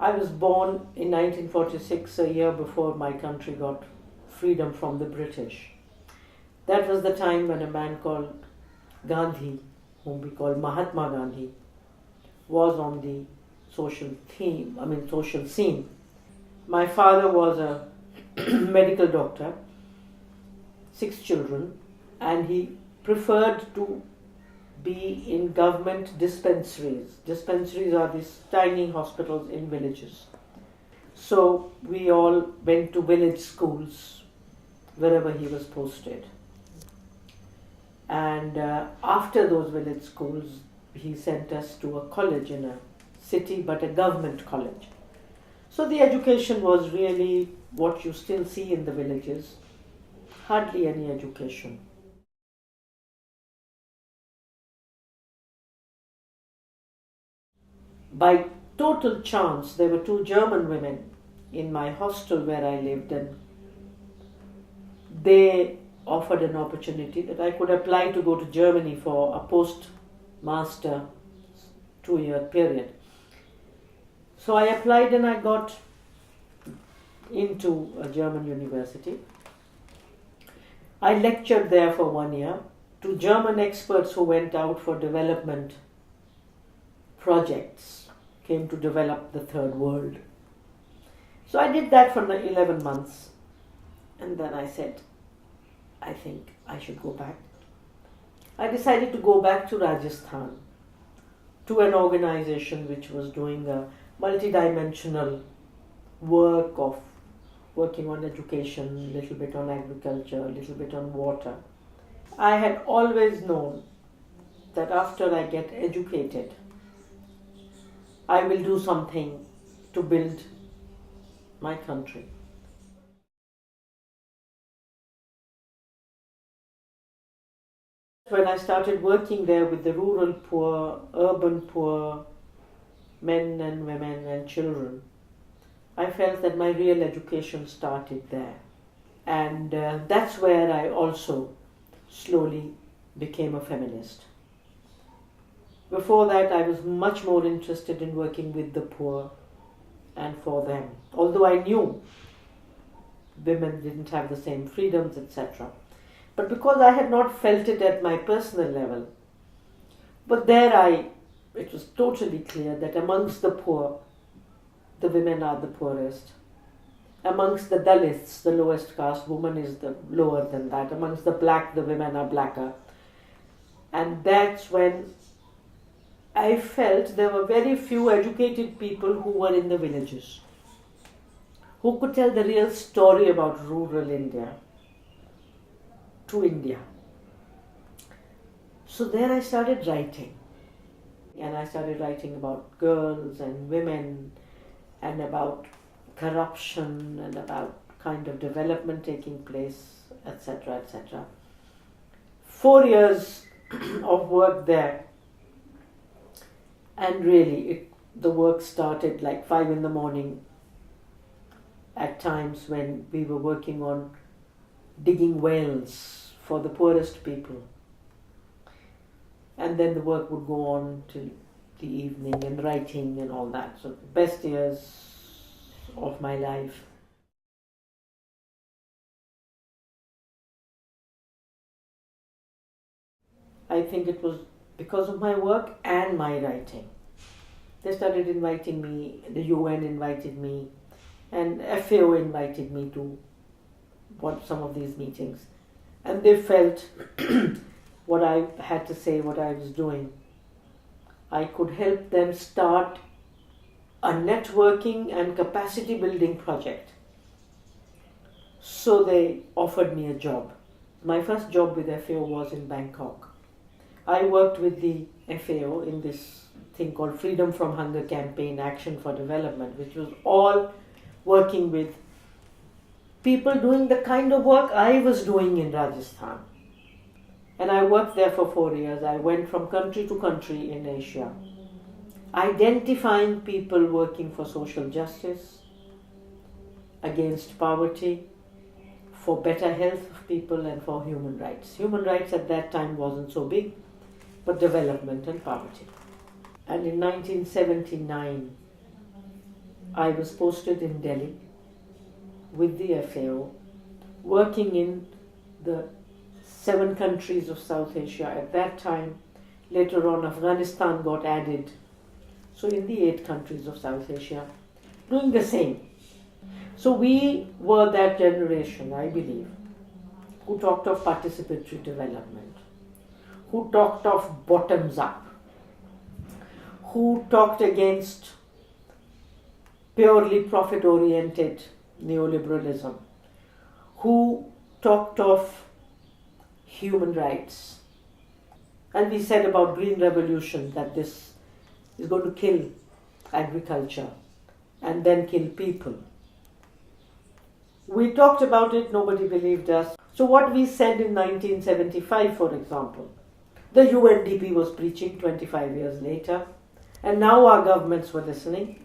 I was born in 1946, a year before my country got freedom from the British. That was the time when a man called Gandhi, whom we call Mahatma Gandhi, was on the social scene. My father was a medical doctor, 6 children, and he preferred to be in government dispensaries. Dispensaries are these tiny hospitals in villages. So we all went to village schools wherever he was posted. And after those village schools, he sent us to a college in a city, but a government college. So the education was really what you still see in the villages, hardly any education. By total chance, there were 2 German women in my hostel where I lived, and they offered an opportunity that I could apply to go to Germany for a postmaster 2-year period. So I applied and I got into a German university. I lectured there for 1 year to German experts who went out for development projects, came to develop the third world. So I did that for 11 months, and then I said, I think I should go back. I decided to go back to Rajasthan, to an organization which was doing a multidimensional work of working on education, a little bit on agriculture, a little bit on water. I had always known that after I get educated, I will do something to build my country. When I started working there with the rural poor, urban poor, men and women and children, I felt that my real education started there. And that's where I also slowly became a feminist. Before that, I was much more interested in working with the poor and for them, although I knew women didn't have the same freedoms, etc. But because I had not felt it at my personal level, but there it was totally clear that amongst the poor, the women are the poorest. Amongst the Dalits, the lowest caste, woman is the lower than that. Amongst the black, the women are blacker. And that's when I felt there were very few educated people who were in the villages, who could tell the real story about rural India to India. So there I started writing. And I started writing about girls and women and about corruption and about kind of development taking place, etc., etc. 4 years of work there. And really, the work started like 5 in the morning at times when we were working on digging wells for the poorest people. And then the work would go on till the evening and writing and all that. So the best years of my life. I think it was because of my work and my writing. They started inviting me, the UN invited me, and FAO invited me to some of these meetings. And they felt what I had to say, what I was doing. I could help them start a networking and capacity building project. So they offered me a job. My first job with FAO was in Bangkok. I worked with the FAO in this thing called Freedom from Hunger Campaign Action for Development, which was all working with people doing the kind of work I was doing in Rajasthan. And I worked there for 4 years. I went from country to country in Asia, identifying people working for social justice, against poverty, for better health of people and for human rights. Human rights at that time wasn't so big, but development and poverty. And in 1979, I was posted in Delhi with the FAO, working in the 7 countries of South Asia. At that time, later on, Afghanistan got added. So in the 8 countries of South Asia, doing the same. So we were that generation, I believe, who talked of participatory development, who talked of bottoms up, who talked against purely profit-oriented neoliberalism, who talked of human rights. And we said about Green Revolution that this is going to kill agriculture and then kill people. We talked about it, nobody believed us. So what we said in 1975, for example, the UNDP was preaching 25 years later, and now our governments were listening,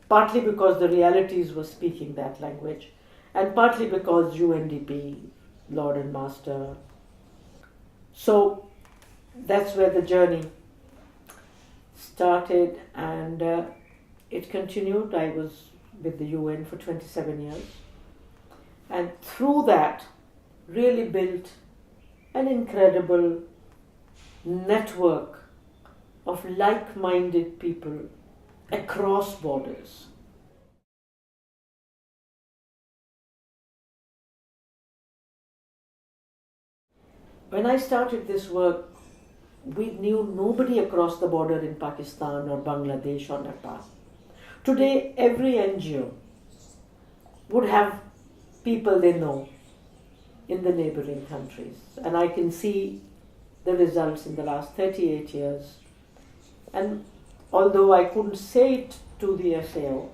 partly because the realities were speaking that language, and partly because UNDP, Lord and Master. So that's where the journey started, and it continued. I was with the UN for 27 years, and through that really built an incredible network of like-minded people across borders. When I started this work, we knew nobody across the border in Pakistan or Bangladesh or Nepal. Today, every NGO would have people they know in the neighboring countries. And I can see the results in the last 38 years. And although I couldn't say it to the FAO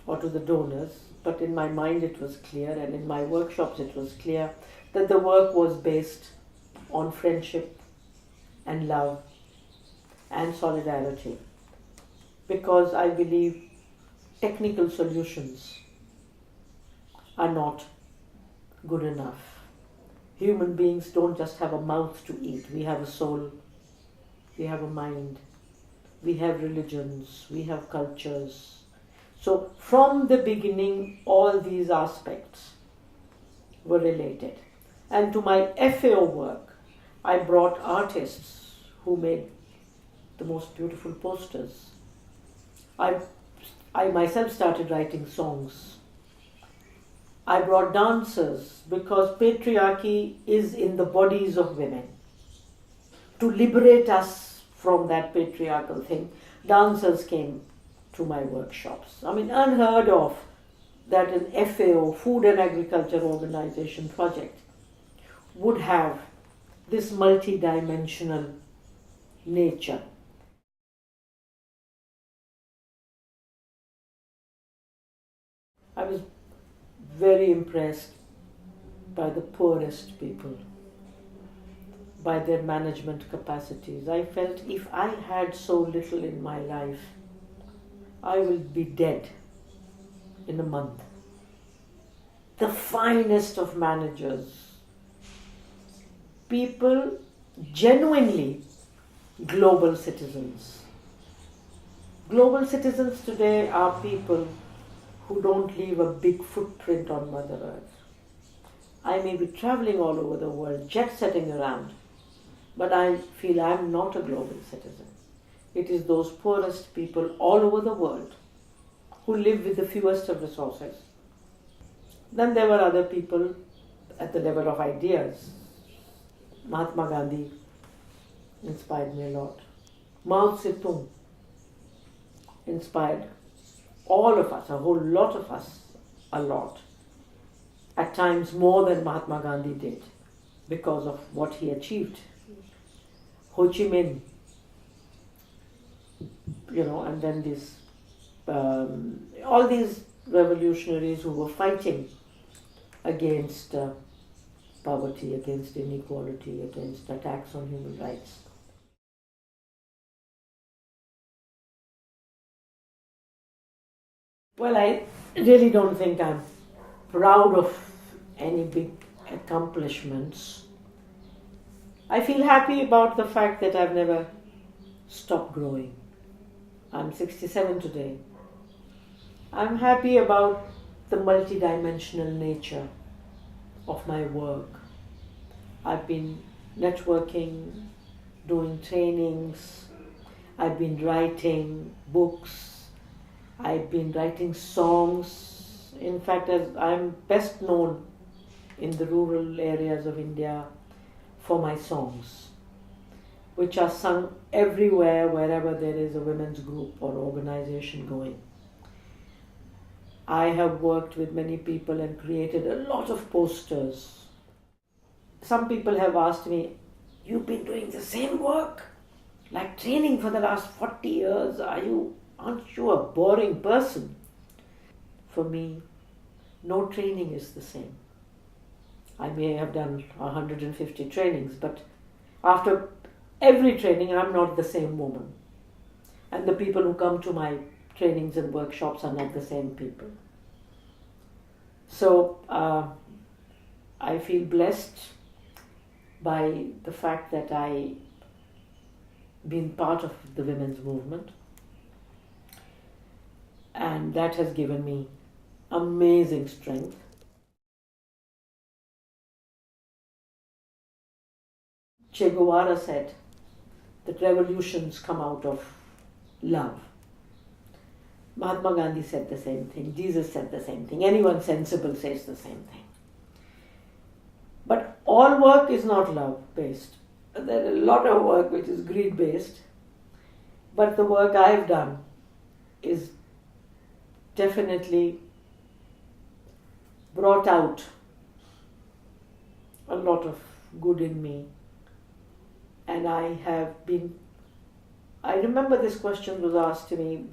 or to the donors, but in my mind it was clear, and in my workshops it was clear, that the work was based on friendship and love and solidarity. Because I believe technical solutions are not good enough. Human beings don't just have a mouth to eat. We have a soul, we have a mind, we have religions, we have cultures. So from the beginning, all these aspects were related. And to my FAO work, I brought artists who made the most beautiful posters. I myself started writing songs. I brought dancers because patriarchy is in the bodies of women. To liberate us from that patriarchal thing, dancers came to my workshops. I mean, unheard of that an FAO, Food and Agriculture Organization project, would have this multi-dimensional nature. I was very impressed by the poorest people, by their management capacities. I felt if I had so little in my life, I will be dead in a month. The finest of managers, people genuinely global citizens. Global citizens today are people who don't leave a big footprint on Mother Earth. I may be traveling all over the world, jet-setting around, but I feel I'm not a global citizen. It is those poorest people all over the world who live with the fewest of resources. Then there were other people at the level of ideas. Mahatma Gandhi inspired me a lot. Mao Zedong inspired all of us, a whole lot of us, a lot. At times more than Mahatma Gandhi did because of what he achieved. Ho Chi Minh, and then this, all these revolutionaries who were fighting against poverty, against inequality, against attacks on human rights. Well, I really don't think I'm proud of any big accomplishments. I feel happy about the fact that I've never stopped growing. I'm 67 today, I'm happy about the multidimensional nature of my work. I've been networking, doing trainings, I've been writing books, I've been writing songs. In fact, as I'm best known in the rural areas of India for my songs, which are sung everywhere wherever there is a women's group or organization going. I have worked with many people and created a lot of posters. Some people have asked me, "You've been doing the same work, like training for the last 40 years. Aren't you a boring person?" For me, no training is the same. I may have done 150 trainings, but after every training, I'm not the same woman. And the people who come to my trainings and workshops are not the same people. So I feel blessed by the fact that I've been part of the women's movement, and that has given me amazing strength. Che Guevara said that revolutions come out of love. Mahatma Gandhi said the same thing. Jesus said the same thing. Anyone sensible says the same thing. But all work is not love-based. There is a lot of work which is greed-based. But the work I've done is definitely brought out a lot of good in me. And I remember this question was asked to me,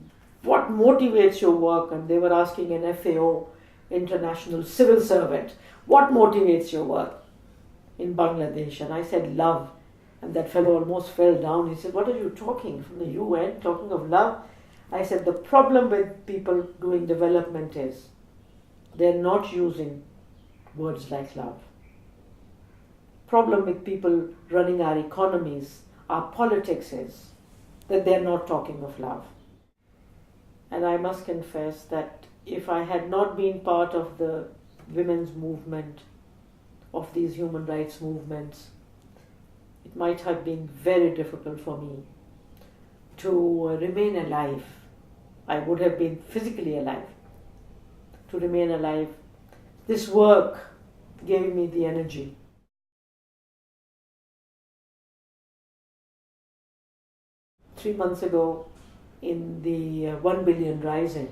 "What motivates your work?" And they were asking an FAO, international civil servant, "What motivates your work in Bangladesh?" And I said, "Love." And that fellow almost fell down. He said, "What are you talking from the UN, talking of love?" I said, the problem with people doing development is they're not using words like love. Problem with people running our economies, our politics is that they're not talking of love. And I must confess that if I had not been part of the women's movement, of these human rights movements, it might have been very difficult for me to remain alive. I would have been physically alive. To remain alive, this work gave me the energy. Three months ago, in the 1 Billion Rising,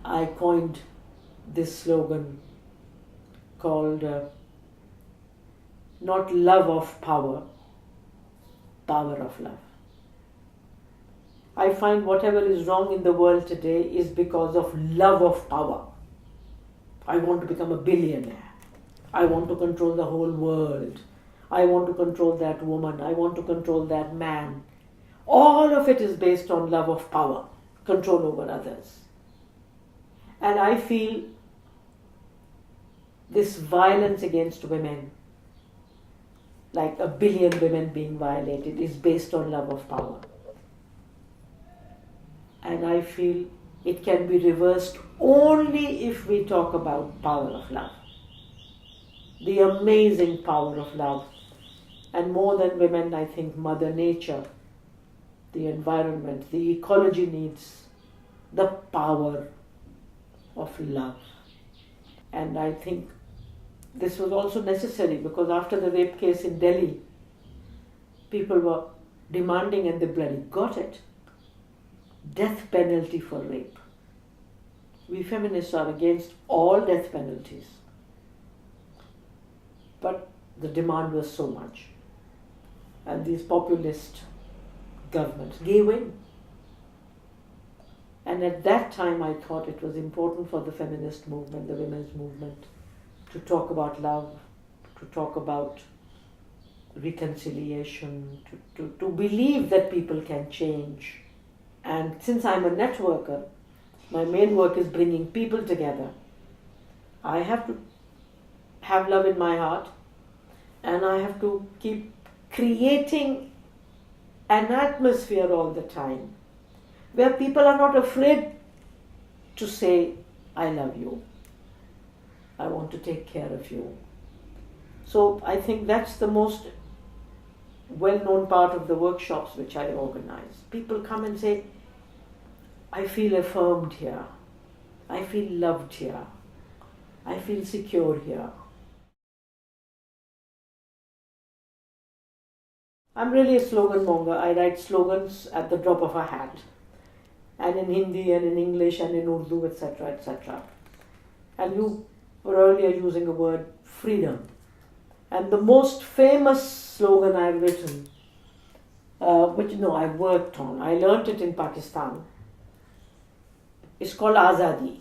I coined this slogan called not love of power, power of love. I find whatever is wrong in the world today is because of love of power. I want to become a billionaire. I want to control the whole world. I want to control that woman. I want to control that man. All of it is based on love of power, control over others. And I feel this violence against women, like 1 billion women being violated, is based on love of power. And I feel it can be reversed only if we talk about power of love. The amazing power of love. And more than women, I think Mother Nature, the environment, the ecology needs the power of love. And I think this was also necessary because after the rape case in Delhi, people were demanding, and they bloody got it, death penalty for rape. We feminists are against all death penalties. But the demand was so much. And these populist governments gave in. And at that time I thought it was important for the feminist movement, the women's movement, to talk about love, to talk about reconciliation, to believe that people can change. And since I'm a networker, my main work is bringing people together. I have to have love in my heart, and I have to keep creating an atmosphere all the time where people are not afraid to say, I love you. I want to take care of you. So I think that's the most well-known part of the workshops which I organize. People come and say, I feel affirmed here. I feel loved here. I feel secure here. I'm really a slogan monger. I write slogans at the drop of a hat, and in Hindi and in English and in Urdu, etc., etc. And you were earlier using the word freedom. And the most famous slogan I've written, which I worked on, I learnt it in Pakistan, is called Azadi.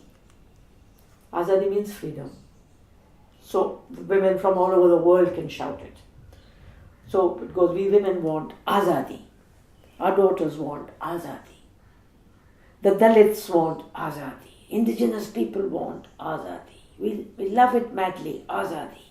Azadi means freedom. So women from all over the world can shout it. So it goes, we women want Azadi. Our daughters want Azadi. The Dalits want Azadi. Indigenous people want Azadi. We love it madly, Azadi.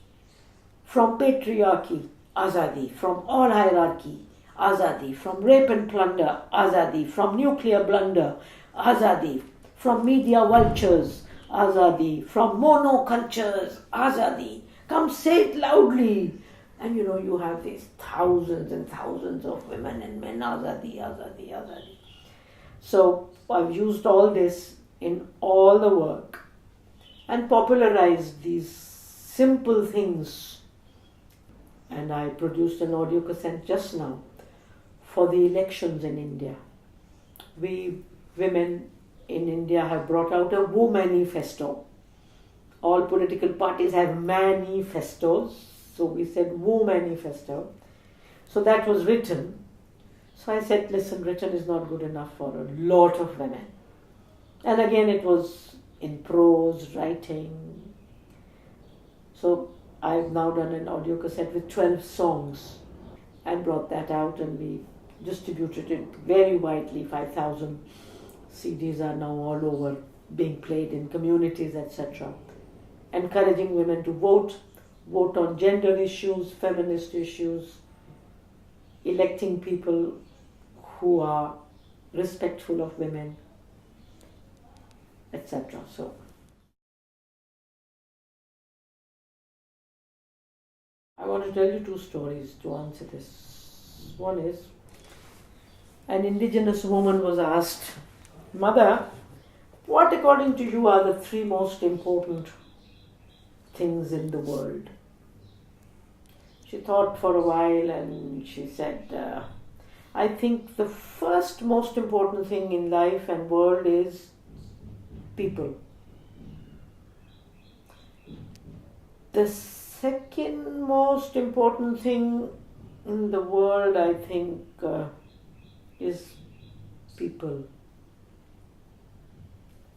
From patriarchy, Azadi. From all hierarchy, Azadi. From rape and plunder, Azadi. From nuclear blunder, Azadi. From media vultures, Azadi. From monocultures, Azadi. Come say it loudly. And you have these thousands and thousands of women and men, Azadi, Azadi, Azadi. So I've used all this in all the work and popularized these simple things. And I produced an audio cassette just now for the elections in India. We women in India have brought out a Womanifesto. All political parties have manifestos. So we said Womanifesto. So that was written. So I said, listen, written is not good enough for a lot of women. And again, it was in prose, writing. So I've now done an audio cassette with 12 songs and brought that out, and we distributed it very widely. 5,000 CDs are now all over, being played in communities, etc. Encouraging women to vote on gender issues, feminist issues, electing people who are respectful of women, etc. So I want to tell you two stories to answer this. One is, an indigenous woman was asked, Mother, what according to you are the three most important things in the world? She thought for a while and she said, I think the first most important thing in life and world is people. The second most important thing in the world, I think, is people.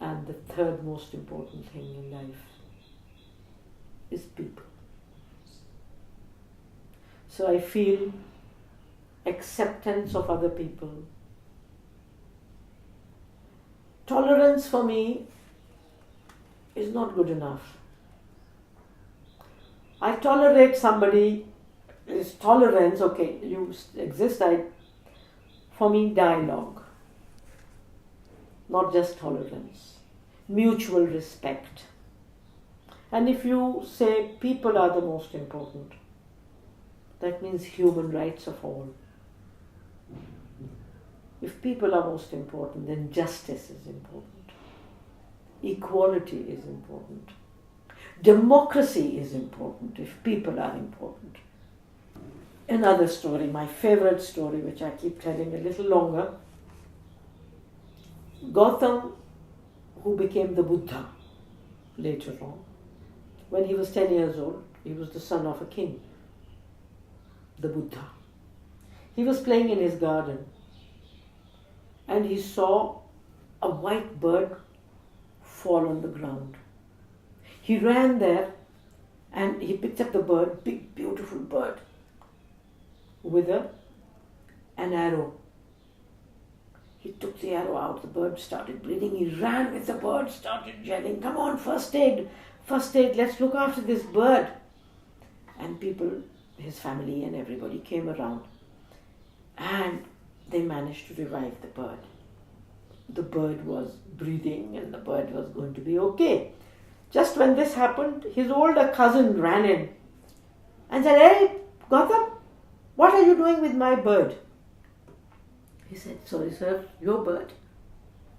And the third most important thing in life is people. So I feel acceptance of other people. Tolerance for me is not good enough. I tolerate somebody, is tolerance, okay, you exist, for me, dialogue, not just tolerance, mutual respect. And if you say people are the most important, that means human rights of all. If people are most important, then justice is important. Equality is important. Democracy is important if people are important. Another story, my favorite story, which I keep telling a little longer. Gautam, who became the Buddha later on, when he was 10 years old, he was the son of a king, the Buddha. He was playing in his garden and he saw a white bird fall on the ground. He ran there and he picked up the bird, big beautiful bird, with an arrow. He took the arrow out, the bird started bleeding, he ran with the bird, started yelling, come on, first aid, let's look after this bird. And people, his family and everybody came around and they managed to revive the bird. the bird was breathing and the bird was going to be okay. Just when this happened, his older cousin ran in and said, "Hey, Gautam, what are you doing with my bird?" He said, "Sorry, sir, your bird.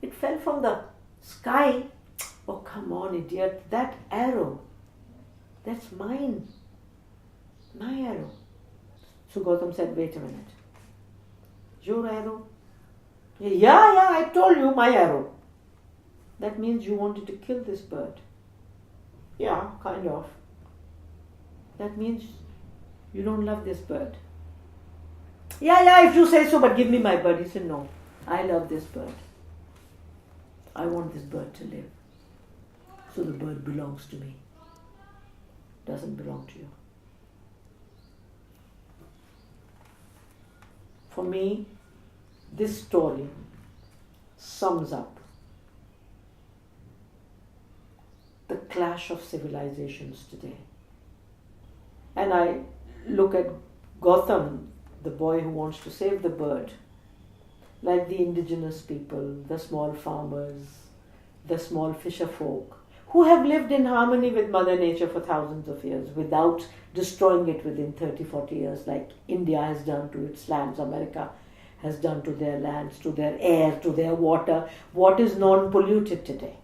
It fell from the sky." "Oh, come on, idiot. That arrow, that's mine. My arrow." So Gautam said, "Wait a minute. Your arrow?" Yeah, I told you, my arrow." "That means you wanted to kill this bird." "Yeah, kind of." "That means you don't love this bird." Yeah, if you say so, but give me my bird." He said, "No, I love this bird. I want this bird to live. So the bird belongs to me. Doesn't belong to you." For me, this story sums up the clash of civilizations today. And I look at Gautam, the boy who wants to save the bird, like the indigenous people, the small farmers, the small fisher folk, who have lived in harmony with Mother Nature for thousands of years without destroying it within 30, 40 years, like India has done to its lands, America has done to their lands, to their air, to their water, what is non-polluted today.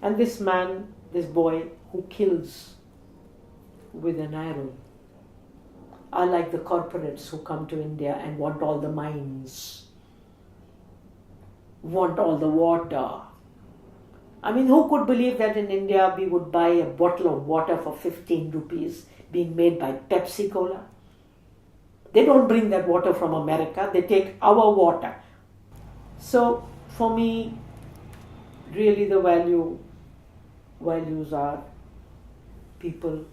And this man, this boy who kills with an arrow, are like the corporates who come to India and want all the mines, want all the water. I mean, who could believe that in India we would buy a bottle of water for 15 rupees being made by Pepsi Cola? They don't bring that water from America, they take our water. So for me, really the values are people,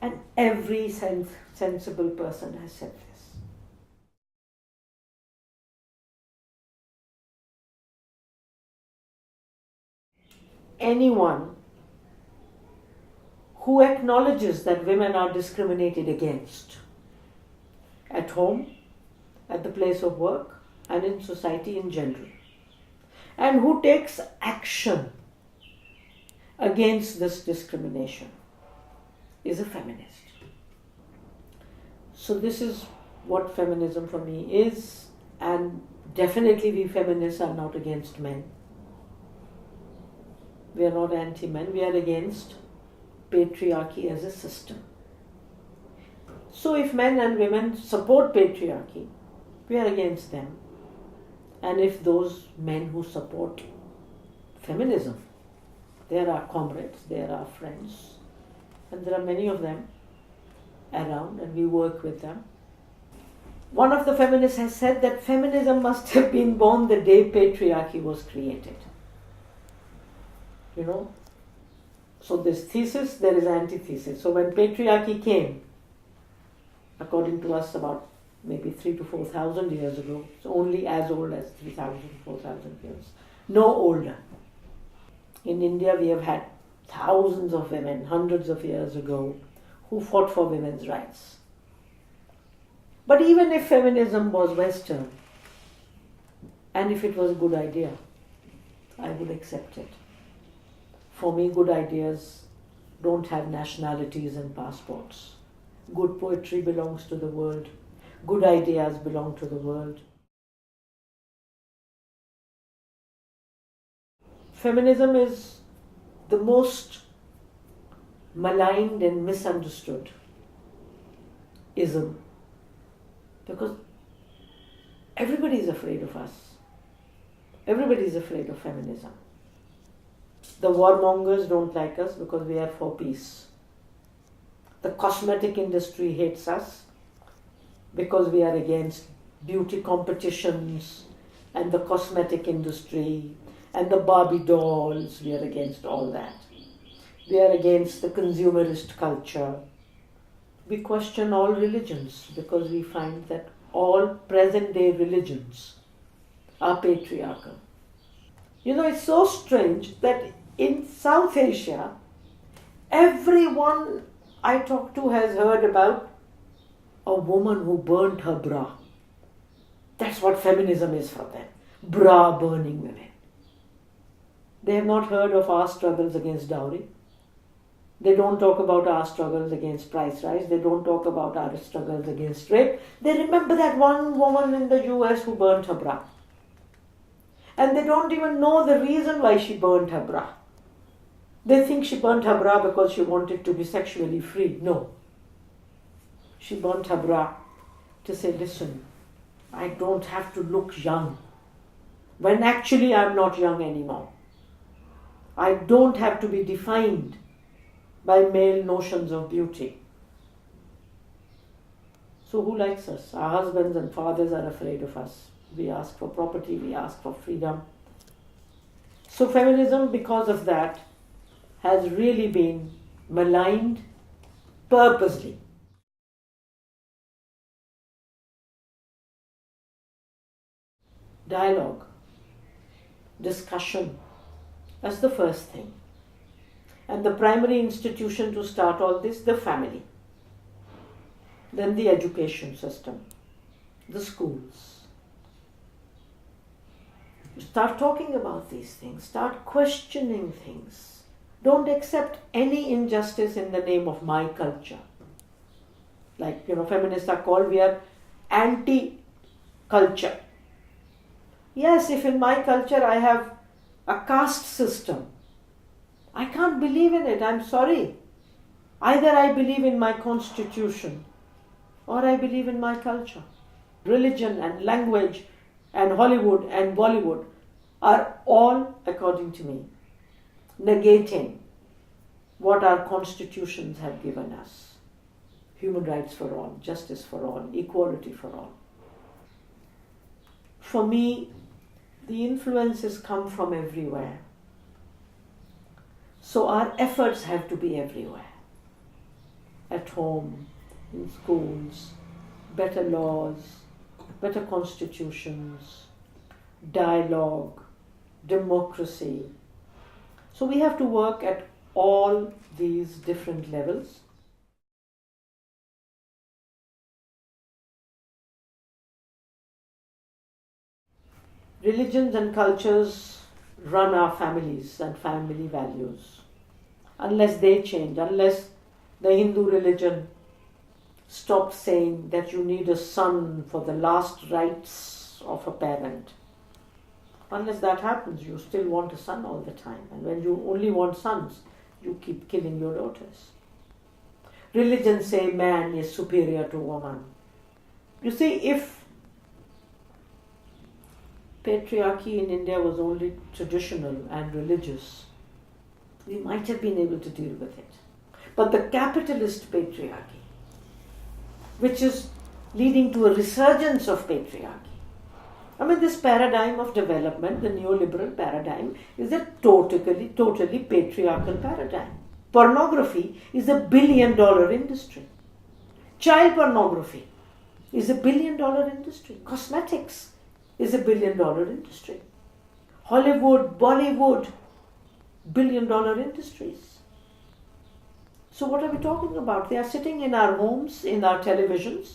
and every sensible person has said this. Anyone who acknowledges that women are discriminated against at home, at the place of work, and in society in general, and who takes action against this discrimination, is a feminist. So this is what feminism for me is, and definitely we feminists are not against men. We are not anti-men, we are against patriarchy as a system. So if men and women support patriarchy, we are against them. And if those men who support feminism, they are our comrades, they are our friends, and there are many of them around and we work with them. One of the feminists has said that feminism must have been born the day patriarchy was created. So there's thesis, there is antithesis. So when patriarchy came, according to us about maybe 3,000 to 4,000 years ago, it's only as old as 3,000, 4,000 years, no older. In India we have had thousands of women, hundreds of years ago, who fought for women's rights. But even if feminism was Western, and if it was a good idea, I would accept it. For me, good ideas don't have nationalities and passports. Good poetry belongs to the world. Good ideas belong to the world. Feminism is the most maligned and misunderstood ism, because everybody is afraid of us. Everybody is afraid of feminism. The warmongers don't like us because we are for peace. The cosmetic industry hates us because we are against beauty competitions and the cosmetic industry and the Barbie dolls. We are against all that. We are against the consumerist culture. We question all religions because we find that all present-day religions are patriarchal. It's so strange that in South Asia, everyone I talk to has heard about a woman who burnt her bra. That's what feminism is for them. bra burning women. They have not heard of our struggles against dowry. They don't talk about our struggles against price rise. They don't talk about our struggles against rape. They remember that one woman in the US who burnt her bra. And they don't even know the reason why she burnt her bra. They think she burnt her bra because she wanted to be sexually free. No. She burnt her bra to say, listen, I don't have to look young. When actually I'm not young anymore. I don't have to be defined by male notions of beauty. So who likes us? Our husbands and fathers are afraid of us. We ask for property, we ask for freedom. So feminism, because of that, has really been maligned purposely. Dialogue, discussion, that's the first thing. And the primary institution to start all this, the family. Then the education system, the schools. Start talking about these things, start questioning things. Don't accept any injustice in the name of my culture. Like, feminists are called, we are anti-culture. Yes, if in my culture I have a caste system, I can't believe in it, I'm sorry. Either I believe in my constitution or I believe in my culture. Religion and language and Hollywood and Bollywood are all, according to me, negating what our constitutions have given us. Human rights for all, justice for all, equality for all. For me, the influences come from everywhere. So our efforts have to be everywhere. At home, in schools, better laws, better constitutions, dialogue, democracy. So we have to work at all these different levels. Religions and cultures run our families and family values. Unless they change, unless the Hindu religion stops saying that you need a son for the last rites of a parent. Unless that happens, you still want a son all the time. And when you only want sons, you keep killing your daughters. Religions say man is superior to woman. You see, if patriarchy in India was only traditional and religious, we might have been able to deal with it. But the capitalist patriarchy, which is leading to a resurgence of patriarchy. This paradigm of development, the neoliberal paradigm, is a totally patriarchal paradigm. Pornography is $1 billion industry. Child pornography is $1 billion industry. Cosmetics is $1 billion industry. Hollywood, Bollywood, $1 billion industries. So what are we talking about? They are sitting in our homes, in our televisions,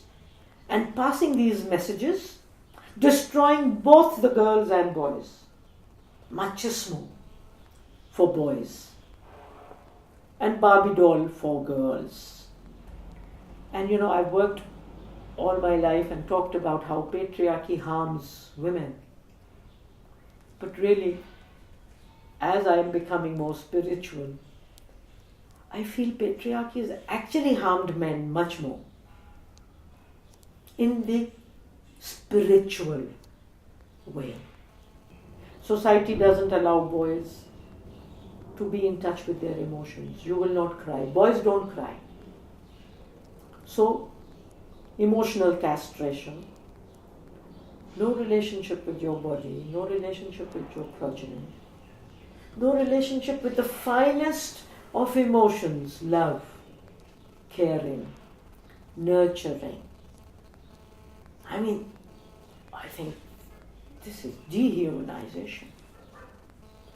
and passing these messages, destroying both the girls and boys. Machismo for boys and Barbie doll for girls. And I've worked all my life and talked about how patriarchy harms women. But really, as I am becoming more spiritual, I feel patriarchy has actually harmed men much more. In the spiritual way. Society doesn't allow boys to be in touch with their emotions. You will not cry. Boys don't cry. So, emotional castration, no relationship with your body, no relationship with your progeny, no relationship with the finest of emotions, love, caring, nurturing. I think this is dehumanization.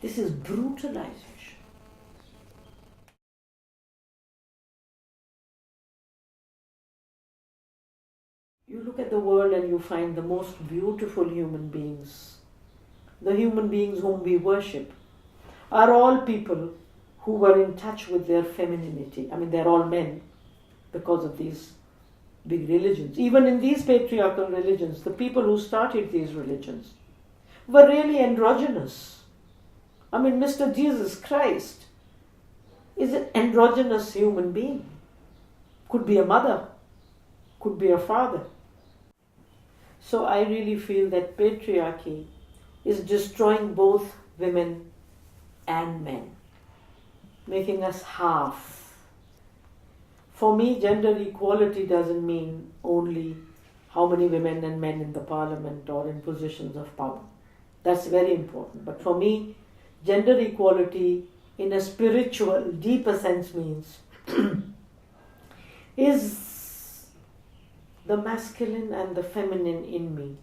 This is brutalization. You look at the world and you find the most beautiful human beings the human beings whom we worship, are all people who were in touch with their femininity. I mean, they're all men because of these big religions. Even in these patriarchal religions, the people who started these religions were really androgynous. I mean, Mr. Jesus Christ is an androgynous human being. Could be a mother, could be a father. So I really feel that patriarchy is destroying both women and men, making us half. For me, gender equality doesn't mean only how many women and men in the parliament or in positions of power. That's very important. But for me, gender equality in a spiritual, deeper sense means is the masculine and the feminine in me.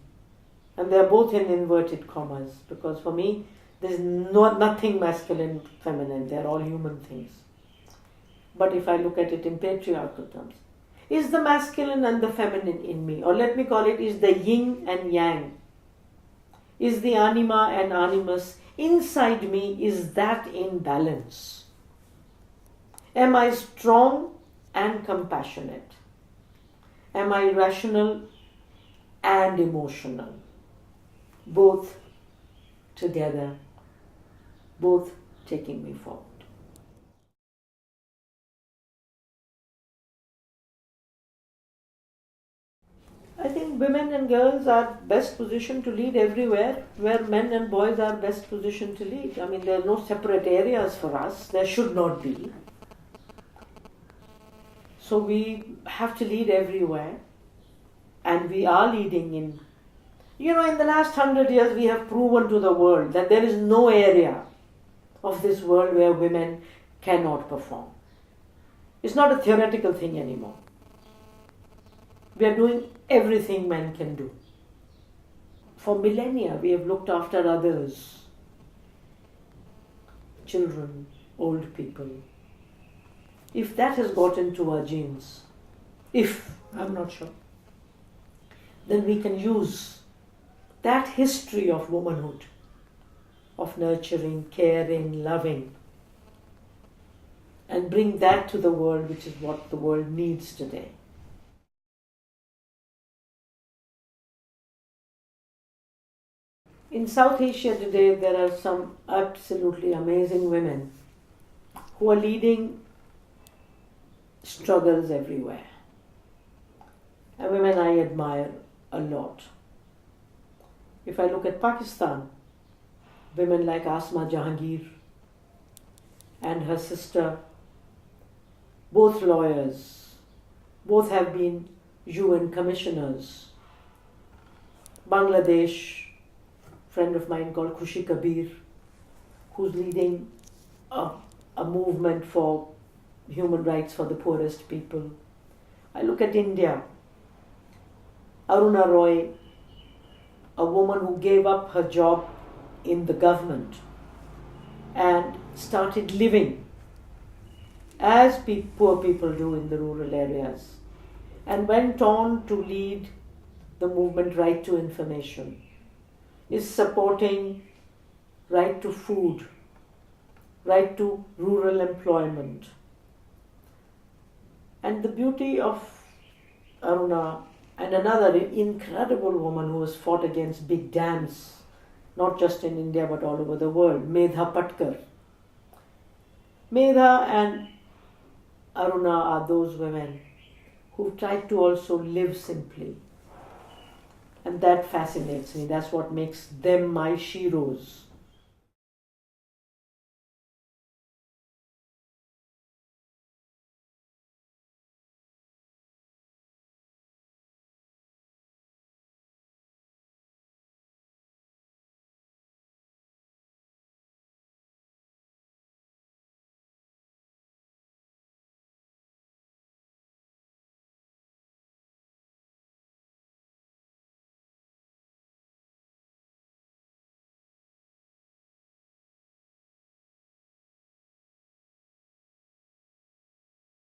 And they're both in inverted commas, because for me, there's nothing masculine, feminine. They're all human things. But if I look at it in patriarchal terms, is the masculine and the feminine in me, or let me call it, is the yin and yang, is the anima and animus inside me, is that in balance? Am I strong and compassionate? Am I rational and emotional? Both together, both taking me forward. I think women and girls are best positioned to lead everywhere where men and boys are best positioned to lead. I mean, there are no separate areas for us. There should not be. So we have to lead everywhere. And we are leading in. You know, in the last 100 years, we have proven to the world that there is no area of this world where women cannot perform. It's not a theoretical thing anymore. We are doing everything men can do. For millennia, we have looked after others. Children, old people. If that has got into our genes, I'm not sure, then we can use that history of womanhood, of nurturing, caring, loving, and bring that to the world, which is what the world needs today. In South Asia today, there are some absolutely amazing women who are leading struggles everywhere. And women I admire a lot. If I look at Pakistan, women like Asma Jahangir and her sister, both lawyers, both have been UN commissioners. Bangladesh, friend of mine called Khushi Kabir, who's leading a movement for human rights for the poorest people. I look at India, Aruna Roy, a woman who gave up her job in the government and started living as poor people do in the rural areas, and went on to lead the movement Right to Information, is supporting right to food, right to rural employment. And the beauty of Aruna, and another incredible woman who has fought against big dams, not just in India but all over the world, Medha Patkar. Medha and Aruna are those women who tried to also live simply. And that fascinates me. That's what makes them my sheroes.